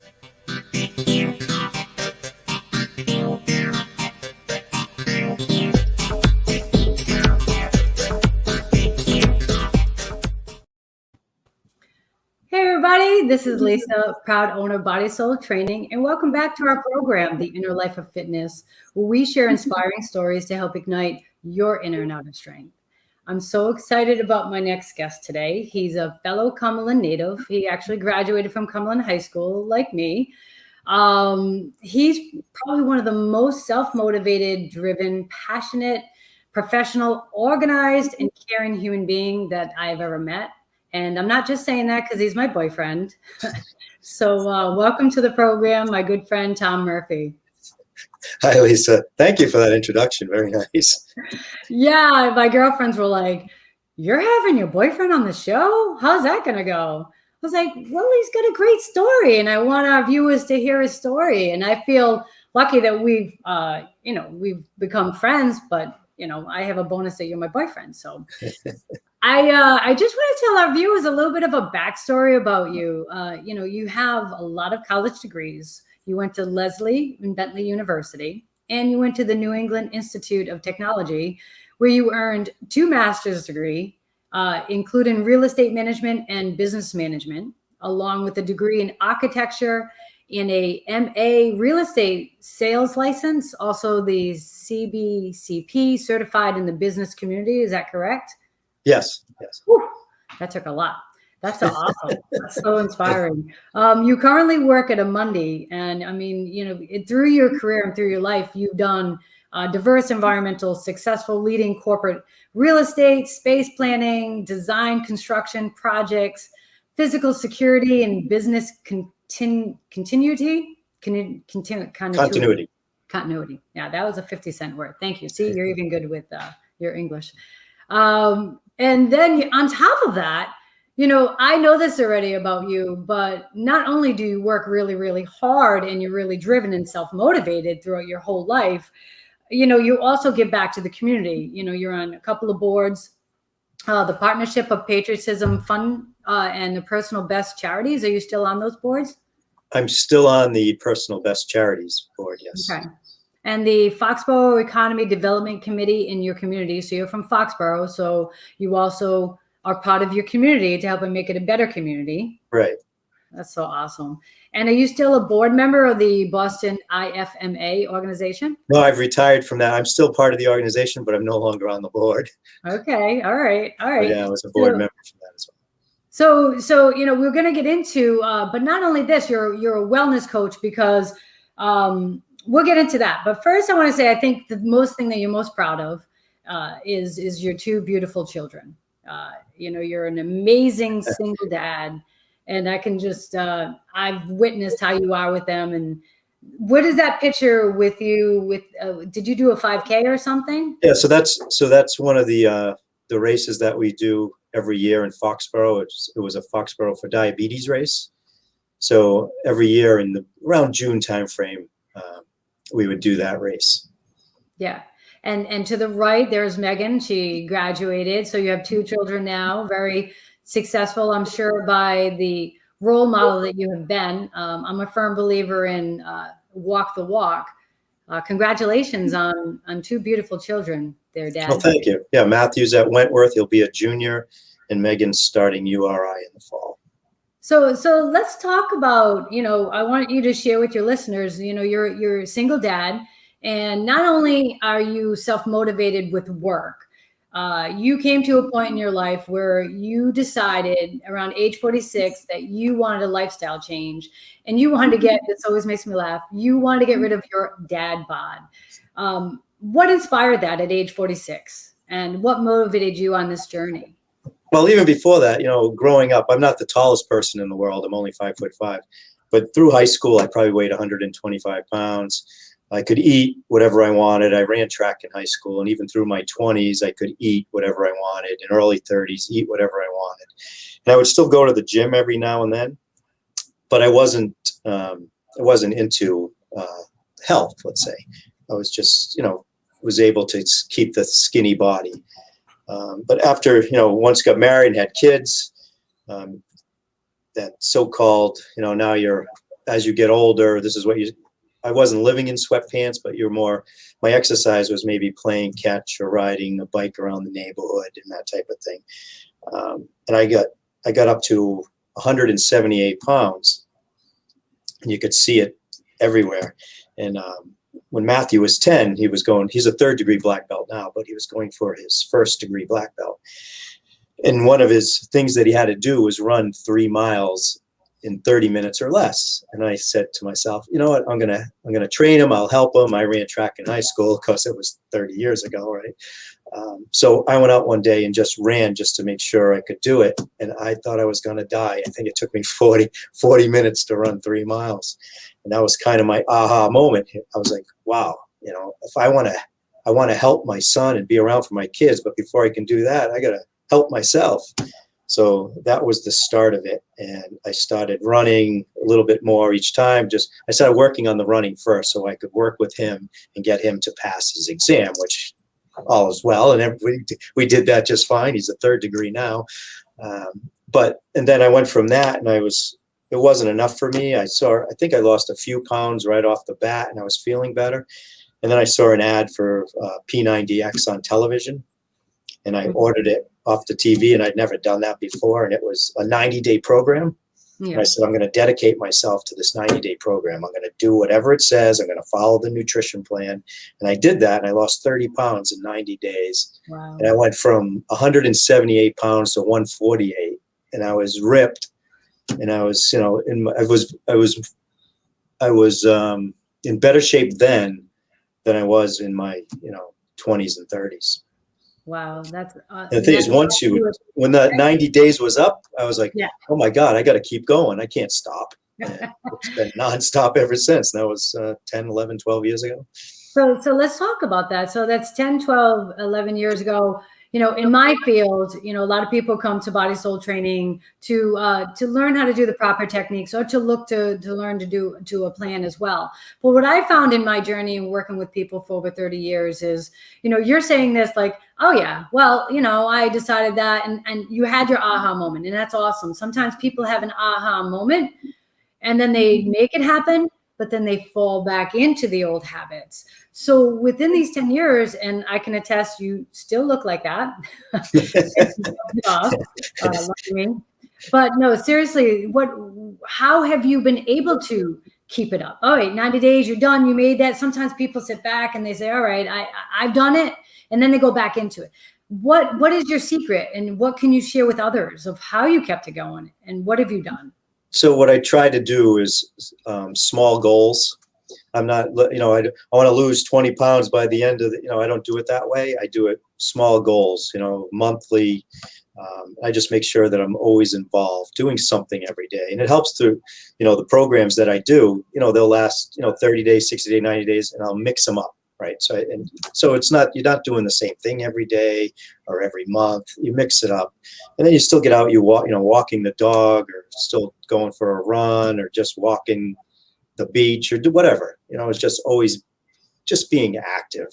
Hey everybody, this is Lisa, proud owner of Body Soul Training, and welcome back to our program, The Inner Life of Fitness, where we share inspiring stories to help ignite your inner and outer strength. I'm so excited about my next guest today. He's a fellow Cumberland native. He actually graduated from Cumberland High School, like me. He's probably one of the most self-motivated, driven, passionate, professional, organized, and caring human being that I've ever met. And I'm not just saying that because he's my boyfriend. So welcome to the program, my good friend, Tom Murphy. Hi, Lisa. Thank you for that introduction. Very nice. Yeah, my girlfriends were like, "You're having your boyfriend on the show? How's that going to go?" I was like, "Well, he's got a great story, and I want our viewers to hear his story." And I feel lucky that we've become friends, but, I have a bonus that you're my boyfriend. So I just want to tell our viewers a little bit of a backstory about you. You have a lot of college degrees. You went to Lesley and Bentley University, and you went to the New England Institute of Technology, where you earned 2 master's degrees, including real estate management and business management, along with a degree in architecture and a MA real estate sales license, also the CBCP, certified in the business community. Is that correct? Yes. Whew, that took a lot. That's so awesome. That's so inspiring. You currently work at Amundi, and I mean, through your career and through your life, you've done diverse, environmental, successful, leading corporate real estate, space planning, design, construction projects, physical security, and business continuity. Continuity. Yeah, that was a 50-cent word. Thank you. See, you're even good with your English. And then on top of that, I know this already about you, but not only do you work really, really hard and you're really driven and self-motivated throughout your whole life, you also give back to the community. You're on a couple of boards, the Partnership of Patriotism Fund and the Personal Best Charities. Are you still on those boards? I'm still on the Personal Best Charities board, yes. Okay. And the Foxborough Economy Development Committee in your community. So you're from Foxborough, so you also are part of your community to help and make it a better community. Right. That's so awesome. And are you still a board member of the Boston IFMA organization? No, I've retired from that. I'm still part of the organization, but I'm no longer on the board. Okay. All right. But yeah, I was a board member from that as well. So we're going to get into, but not only this, you're a wellness coach because we'll get into that. But first, I want to say I think the most thing that you're most proud of is your 2 beautiful children. You're an amazing single dad, and I can just I've witnessed how you are with them. And what is that picture with you? Did you do a 5K or something? Yeah, so that's one of the races that we do every year in Foxborough. It was a Foxborough for Diabetes race. So every year in around June timeframe, we would do that race. Yeah. And to the right, there's Megan. She graduated. So you have 2 children now, very successful, I'm sure, by the role model that you have been. I'm a firm believer in walk the walk. Congratulations on 2 beautiful children there, Dad. Well, thank you. Yeah, Matthew's at Wentworth. He'll be a junior, and Megan's starting URI in the fall. So let's talk about, I want you to share with your listeners, you're a single dad, and not only are you self-motivated with work, you came to a point in your life where you decided around age 46 that you wanted a lifestyle change, and you wanted to this always makes me laugh, you wanted to get rid of your dad bod. What inspired that at age 46, and what motivated you on this journey? Well, even before that, growing up, I'm not the tallest person in the world. I'm only 5'5", but through high school, I probably weighed 125 pounds. I could eat whatever I wanted. I ran track in high school, and even through my 20s, I could eat whatever I wanted. In early 30s, eat whatever I wanted. And I would still go to the gym every now and then, but I wasn't into health, let's say. I was just, was able to keep the skinny body. But after, once got married and had kids, that so-called, now you're as you get older, this is what I wasn't living in sweatpants, but my exercise was maybe playing catch or riding a bike around the neighborhood and that type of thing. And I got up to 178 pounds, and you could see it everywhere. And when Matthew was 10, he's a 3rd degree black belt now, but he was going for his 1st degree black belt. And one of his things that he had to do was run 3 miles in 30 minutes or less. And I said to myself, you know what, I'm gonna train him. I'll help him. I ran track in high school because it was 30 years ago, right? So I went out one day and just ran just to make sure I could do it. And I thought I was gonna die. I think it took me 40 minutes to run 3 miles. And that was kind of my aha moment. I was like, wow, you know, if I wanna help my son and be around for my kids, but before I can do that, I gotta help myself. So that was the start of it. And I started running a little bit more each time. I started working on the running first so I could work with him and get him to pass his exam, which all is well. And we did that just fine. He's a 3rd degree now. And then I went from that, and it wasn't enough for me. I think I lost a few pounds right off the bat, and I was feeling better. And then I saw an ad for P90X on television, and I ordered it off the TV, and I'd never done that before. And it was a 90-day program. Yeah. And I said, I'm going to dedicate myself to this 90-day program. I'm going to do whatever it says. I'm going to follow the nutrition plan. And I did that, and I lost 30 pounds in 90 days. Wow. And I went from 178 pounds to 148, and I was ripped. And I was, you know, I was in better shape then than I was in my, 20s and 30s. Wow, that's the thing is, when that 90 days was up, I was like, oh my God, I got to keep going. I can't stop. It's been nonstop ever since. That was 10, 11, 12 years ago. So let's talk about that. So that's 10, 12, 11 years ago. You know, in my field, a lot of people come to Body Soul training to learn how to do the proper techniques, or to look to learn to do a plan as well. But what I found in my journey and working with people for over 30 years is, you're saying this like, oh yeah, well, I decided that, and you had your aha moment, and that's awesome. Sometimes people have an aha moment and then they make it happen, but then they fall back into the old habits. So within these 10 years, and I can attest, you still look like that. But no, seriously, how have you been able to keep it up? All right, 90 days, you're done, you made that. Sometimes people sit back and they say, all right, I've done it. And then they go back into it. What is your secret, and what can you share with others of how you kept it going, and what have you done? So what I try to do is small goals. I'm not, I want to lose 20 pounds by the end of the, I don't do it that way. I do it small goals, monthly. I just make sure that I'm always involved, doing something every day. And it helps through, the programs that I do, they'll last, 30 days, 60 days, 90 days, and I'll mix them up. Right. So it's not, you're not doing the same thing every day or every month. You mix it up, and then you still get out, you walk, walking the dog, or still going for a run, or just walking the beach, or do whatever, it's just always just being active.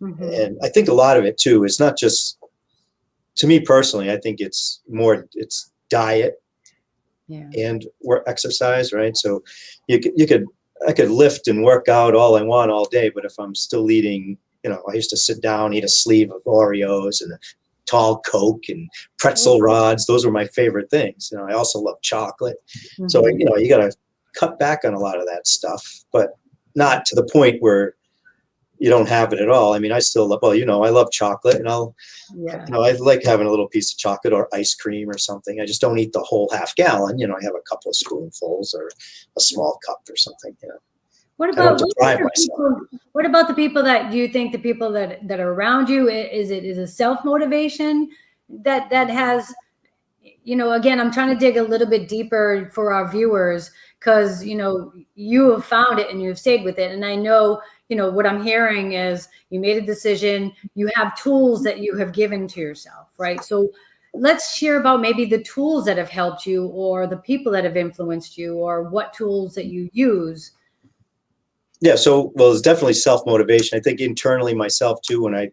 Mm-hmm. And I think a lot of it too is not just, to me personally, I think it's diet and work, exercise. Right. So I could lift and work out all I want all day, but if I'm still eating, I used to sit down, eat a sleeve of Oreos and a tall Coke and pretzel rods. Those were my favorite things. I also love chocolate. Mm-hmm. So, you got to cut back on a lot of that stuff, but not to the point where you don't have it at all. I mean, I still love, I love chocolate, and I like having a little piece of chocolate or ice cream or something. I just don't eat the whole half gallon. I have a couple of spoonfuls or a small cup or something. What about the people that you think, the people that are around you? Is it self-motivation that has, again, I'm trying to dig a little bit deeper for our viewers, because, you have found it and you've stayed with it. And I know, what I'm hearing is you made a decision, you have tools that you have given to yourself, right? So let's share about maybe the tools that have helped you, or the people that have influenced you, or what tools that you use. Yeah. So, it's definitely self-motivation. I think internally myself too, when I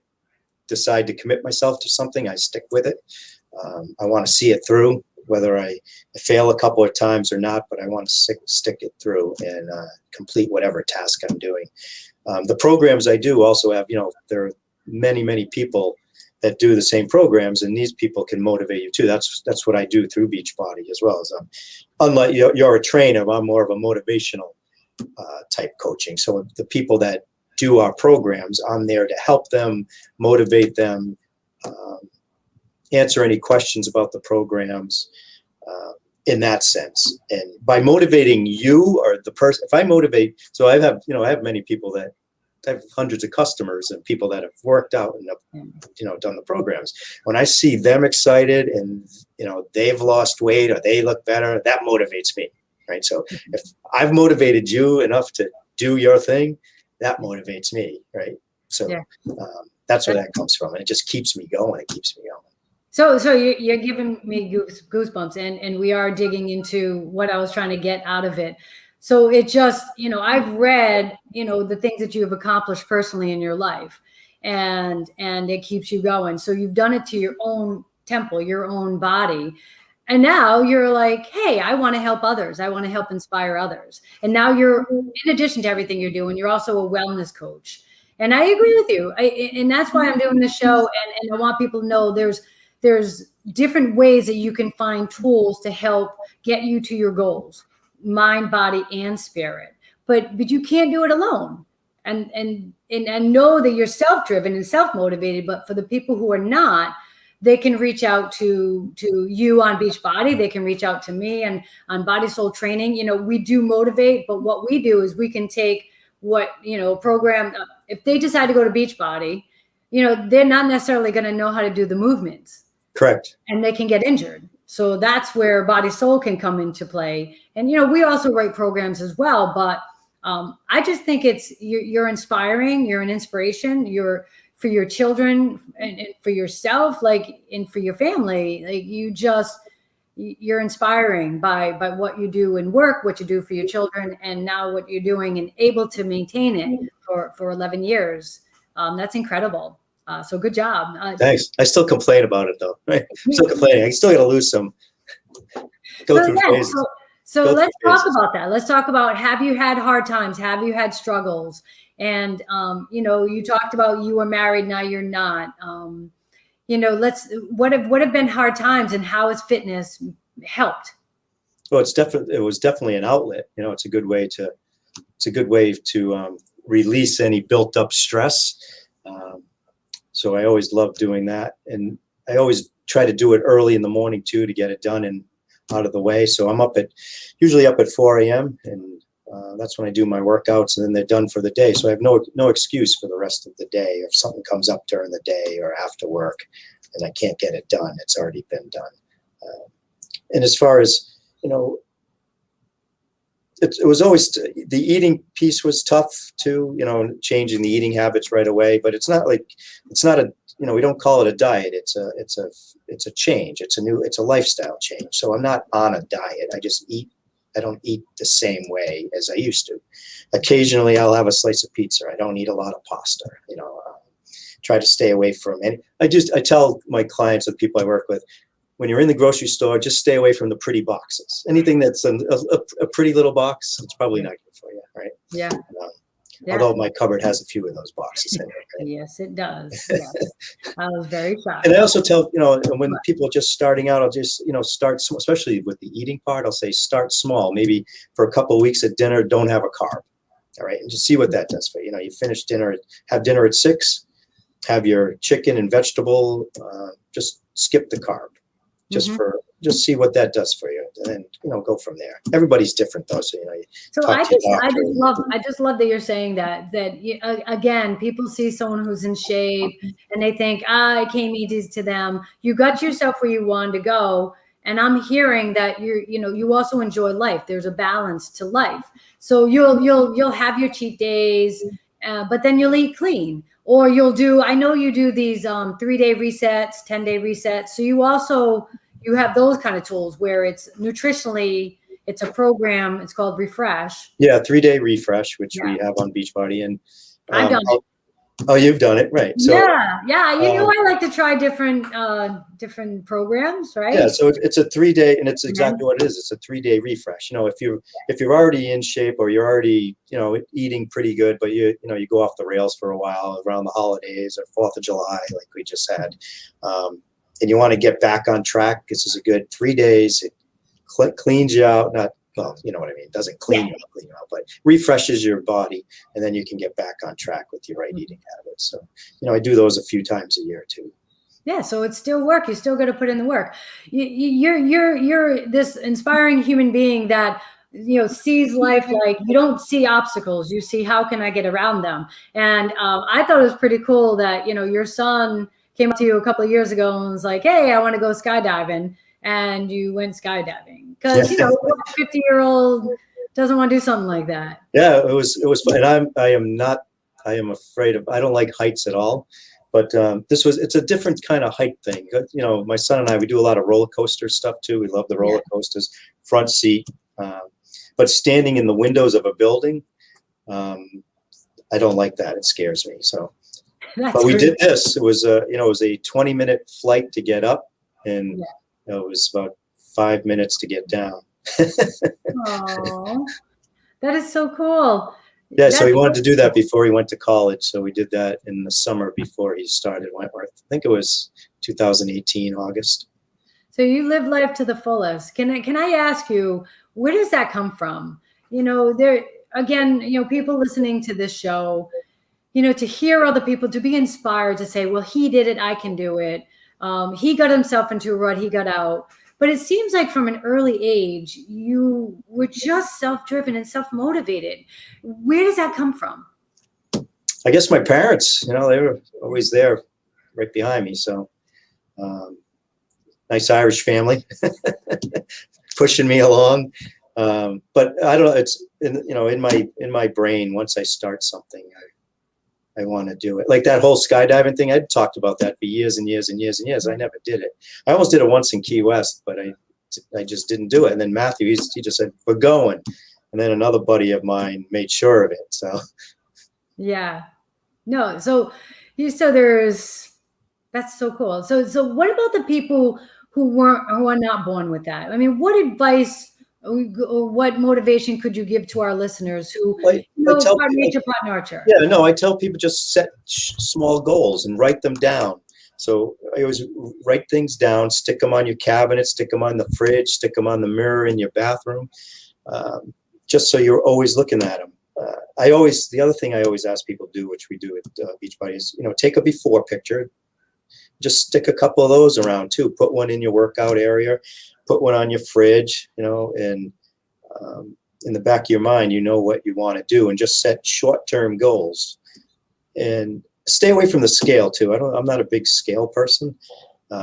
decide to commit myself to something, I stick with it. I want to see it through. whether I fail a couple of times or not, but I want to stick it through and complete whatever task I'm doing. The programs I do also have, there are many people that do the same programs, and these people can motivate you too. That's what I do through Beachbody as well. As unlike you're a trainer, I'm more of a motivational type coaching. So the people that do our programs, I'm there to help them, motivate them, answer any questions about the programs in that sense. And by motivating you or the person, if I motivate, so I have many people that I have hundreds of customers and people that have worked out and have, done the programs. When I see them excited and, they've lost weight or they look better, that motivates me, right? So if I've motivated you enough to do your thing, that motivates me, right? So that's where that comes from. And it just keeps me going. It keeps me going. So you're giving me goosebumps, and we are digging into what I was trying to get out of it. So it just, I've read, the things that you have accomplished personally in your life, and it keeps you going. So you've done it to your own temple, your own body. And now you're like, hey, I want to help others. I want to help inspire others. And now you're, in addition to everything you're doing, you're also a wellness coach. And I agree with you. And that's why I'm doing this show. And I want people to know there's different ways that you can find tools to help get you to your goals, mind, body, and spirit. But you can't do it alone. And know that you're self-driven and self-motivated. But for the people who are not, they can reach out to you on Beachbody. They can reach out to me and on Body Soul Training. We do motivate, but what we do is we can take what, program. If they decide to go to Beachbody, they're not necessarily going to know how to do the movements. Correct. And they can get injured. So that's where Body Soul can come into play. And, we also write programs as well. But I just think you're inspiring. You're an inspiration. You're for your children and for yourself, and for your family. You're inspiring by what you do in work, what you do for your children, and now what you're doing and able to maintain it for 11 years. That's incredible. So good job. Thanks. I still complain about it though. Right? I'm still complaining. I still got to lose some. Go through phases. So let's talk about that. Let's talk about, have you had hard times? Have you had struggles? And, you talked about you were married, now you're not. What have been hard times, and how has fitness helped? Well, it was definitely an outlet. It's a good way to release any built up stress. So I always love doing that. And I always try to do it early in the morning too, to get it done and out of the way. So I'm usually up at 4 a.m. and that's when I do my workouts, and then they're done for the day. So I have no excuse for the rest of the day. If something comes up during the day or after work and I can't get it done, it's already been done. And as far as, it was always, the eating piece was tough too, changing the eating habits right away, but it's not we don't call it a diet. It's a change. It's a lifestyle change. So I'm not on a diet. I don't eat the same way as I used to. Occasionally I'll have a slice of pizza. I don't eat a lot of pasta, try to stay away from any. I tell my clients, the people I work with, when you're in the grocery store, just stay away from the pretty boxes. Anything that's a pretty little box, it's probably not good for you, right? Yeah. Although my cupboard has a few of those boxes in it. Right? Yes, it does. Yes. I was very shocked. And I also tell, when people are just starting out, I'll just, start small, especially with the eating part. I'll say, start small. Maybe for a couple of weeks at dinner, don't have a carb. All right. And just see what that does for you. You finish dinner, have dinner at 6, have your chicken and vegetable, just skip the carb. Just see what that does for you, and then go from there. Everybody's different though, so I just love that you're saying that again, people see someone who's in shape and they think, I came easy to them. You got yourself where you wanted to go, and I'm hearing that you also enjoy life. There's a balance to life, so you'll have your cheat days, but then you'll eat clean. Or I know you do these 3-day resets, 10-day resets. So you have those kind of tools where it's nutritionally, it's a program. It's called Refresh. Yeah, 3-day refresh, which we have on Beachbody, and I've done it. Oh, you've done it, right? So yeah. You know, I like to try different programs, right? yeah, so it's a 3-day, and it's And then, exactly what it is. It's a 3-day refresh. You know, if you're already in shape, or you're already, you know, eating pretty good, but you go off the rails for a while around the holidays or 4th of July, like we just had, and you want to get back on track, this is a good 3 days. It cleans you out, not, well, you know what I mean. It doesn't clean you out, but refreshes your body, and then you can get back on track with your right eating habits. So, you know, I do those a few times a year too. yeah, so it's still work. You still got to put in the work. You're this inspiring human being that, you know, sees life like you don't see obstacles. You see how can I get around them. And I thought it was pretty cool that, you know, your son came up to you a couple of years ago and was like, "Hey, I want to go skydiving," and you went skydiving because you know, a 50-year-old doesn't want to do something like that. Yeah, it was fun. And I am afraid of, I don't like heights at all. But it's a different kind of height thing. You know, my son and I, we do a lot of roller coaster stuff too. We love the roller coasters, front seat. But standing in the windows of a building, I don't like that. It scares me. So, but we did this. It was it was a 20-minute flight to get up, and it was about 5 minutes to get down. Oh, that is so cool. Yeah, so he wanted to do that before he went to college. So we did that in the summer before he started Wentworth. I think it was 2018, August. So you live life to the fullest. Can I ask you, where does that come from? You know, there again, you know, people listening to this show, you know, to hear other people, to be inspired to say, well, he did it, I can do it. He got himself into a rut, he got out. But it seems like from an early age, you were just self-driven and self-motivated. Where does that come from? I guess my parents, you know, they were always there right behind me. So nice Irish family pushing me along. But I don't know, it's in my brain, once I start something, I want to do it. Like that whole skydiving thing, I'd talked about that for years and years and years and years. I never did it. I almost did it once in Key West, but I just didn't do it. And then Matthew, he just said, "We're going." And then another buddy of mine made sure of it. So yeah, no. So that's so cool. So what about the people who are not born with that? I mean, what advice or what motivation could you give to our listeners who part nature, part nurture? Yeah, no, I tell people just set small goals and write them down. So I always write things down, stick them on your cabinet, stick them on the fridge, stick them on the mirror in your bathroom, just so you're always looking at them. The other thing I always ask people to do, which we do at Beachbody, is, you know, take a before picture. Just stick a couple of those around too. Put one in your workout area, put one on your fridge, you know, and in the back of your mind, you know what you want to do, and just set short-term goals. And stay away from the scale too. I'm not a big scale person.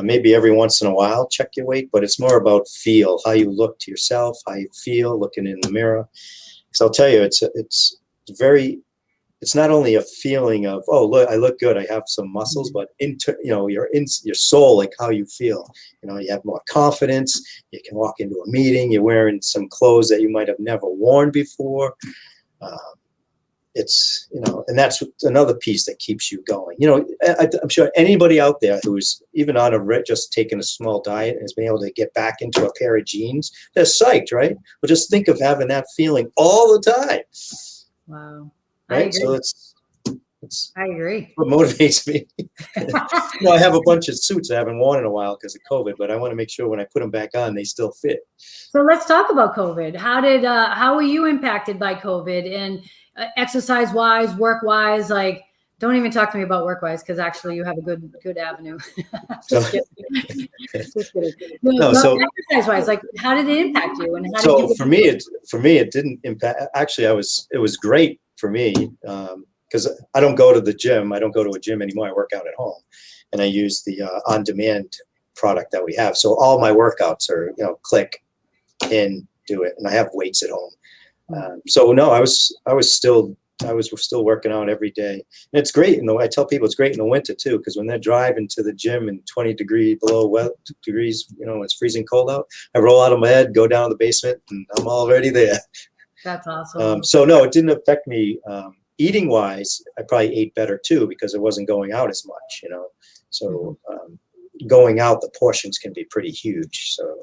Maybe every once in a while, check your weight, but it's more about feel, how you look to yourself, how you feel looking in the mirror. Because I'll tell you, it's not only a feeling of, oh, look, I look good, I have some muscles, but your soul, like how you feel. You know, you have more confidence. You can walk into a meeting. You're wearing some clothes that you might have never worn before. It's, you know, and that's another piece that keeps you going. You know, I'm sure anybody out there who's even on just taking a small diet and has been able to get back into a pair of jeans, they're psyched, right? But just think of having that feeling all the time. Wow. Right. So I agree. What motivates me. You know, I have a bunch of suits I haven't worn in a while because of COVID, but I want to make sure when I put them back on, they still fit. So let's talk about COVID. How were you impacted by COVID, and exercise wise, work wise? Like, don't even talk to me about work wise, because actually you have a good avenue. Just kidding. Just kidding. No, so exercise wise, like, how did it impact you? And for me, it didn't impact. Actually, it was great for me. Because I don't go to the gym. I don't go to a gym anymore. I work out at home, and I use the on-demand product that we have. So all my workouts are, you know, click in, do it, and I have weights at home. So no, I was still working out every day, and it's great. And I tell people it's great in the winter too, because when they're driving to the gym in 20 degrees, you know, it's freezing cold out. I roll out of my bed, go down to the basement, and I'm already there. That's awesome. So no, it didn't affect me eating wise, I probably ate better too because I wasn't going out as much, you know. So going out, the portions can be pretty huge. So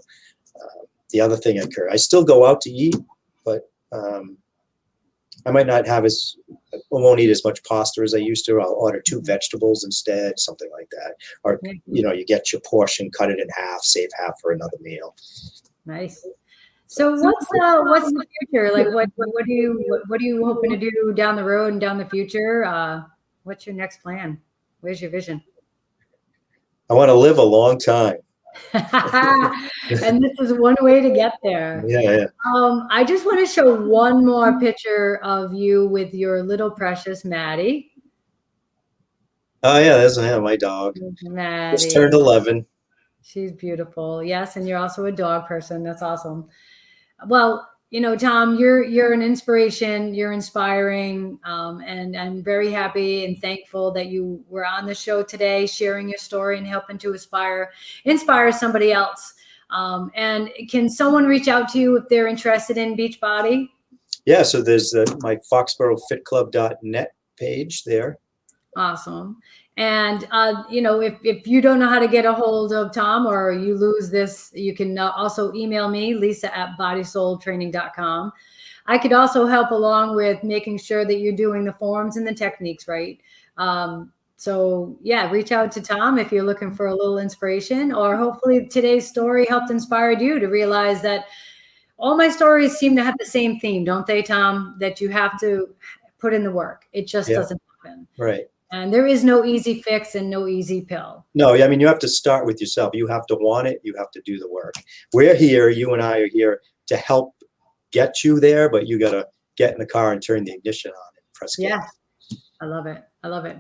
the other thing I still go out to eat, but I might not have I won't eat as much pasta as I used to. I'll order 2 vegetables instead, something like that. Or, you know, you get your portion, cut it in half, save half for another meal. Nice. So what's the future? Like what are you hoping to do down the road and down the future? What's your next plan? Where's your vision? I want to live a long time. And this is one way to get there. Yeah. I just want to show one more picture of you with your little precious Maddie. Oh yeah, that's my dog. Maddie. Just turned 11. She's beautiful. Yes, and you're also a dog person. That's awesome. Well, you know, Tom, you're an inspiration. You're inspiring, and I'm very happy and thankful that you were on the show today, sharing your story and helping to inspire somebody else. And can someone reach out to you if they're interested in Beachbody? Yeah, so there's my foxboroughfitclub.net page there. Awesome. And, you know, if you don't know how to get a hold of Tom or you lose this, you can also email me, lisa@bodysoultraining.com. I could also help along with making sure that you're doing the forms and the techniques right. So yeah, reach out to Tom if you're looking for a little inspiration, or hopefully today's story helped inspire you to realize that all my stories seem to have the same theme, don't they, Tom? That you have to put in the work. It just doesn't happen. Right. And there is no easy fix and no easy pill. No, I mean, you have to start with yourself. You have to want it. You have to do the work. We're here. You and I are here to help get you there, but you got to get in the car and turn the ignition on and press gas. Yeah, I love it. I love it.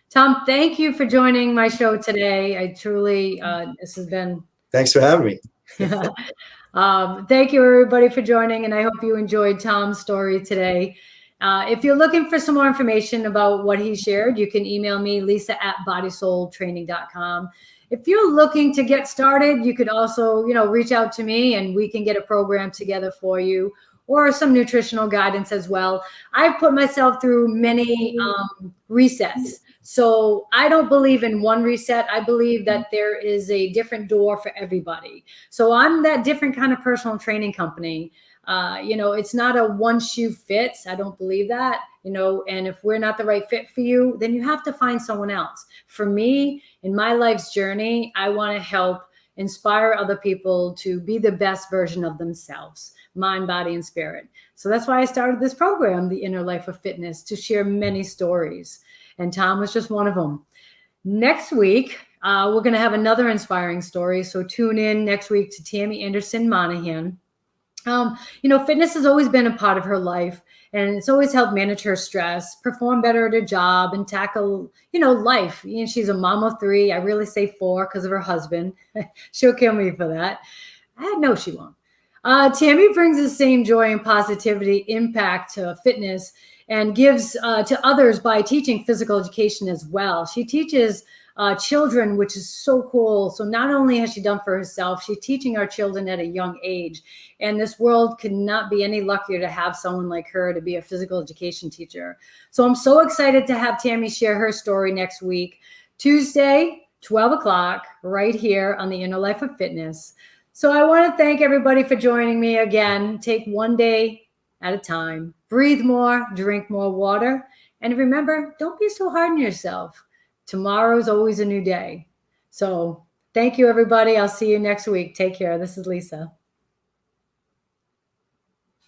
Tom, thank you for joining my show today. I truly, this has been. Thanks for having me. Thank you, everybody, for joining, and I hope you enjoyed Tom's story today. If you're looking for some more information about what he shared, you can email me, lisa@bodysoultraining.com. If you're looking to get started, you could also, you know, reach out to me and we can get a program together for you, or some nutritional guidance as well. I've put myself through many resets. So I don't believe in one reset. I believe that there is a different door for everybody. So I'm that different kind of personal training company. You know, it's not a one shoe fits. I don't believe that, you know, and if we're not the right fit for you, then you have to find someone else. For me, in my life's journey, I want to help inspire other people to be the best version of themselves, mind, body, and spirit. So that's why I started this program, The Inner Life of Fitness, to share many stories. And Tom was just one of them. Next week, we're going to have another inspiring story. So tune in next week to Tammy Anderson Monahan. You know, fitness has always been a part of her life, and it's always helped manage her stress, perform better at her job, and tackle, you know, life. You know, she's a mom of 3. I really say 4 because of her husband. She'll kill me for that. No, she won't. Tammy brings the same joy and positivity impact to fitness and gives to others by teaching physical education as well. She teaches children, which is so cool. So not only has she done for herself, she's teaching our children at a young age. And this world could not be any luckier to have someone like her to be a physical education teacher. So I'm so excited to have Tammy share her story next week, Tuesday, 12 o'clock, right here on The Inner Life of Fitness. So I want to thank everybody for joining me again. Take one day at a time. Breathe more, drink more water. And remember, don't be so hard on yourself. Tomorrow's always a new day. So thank you, everybody. I'll see you next week. Take care. This is Lisa.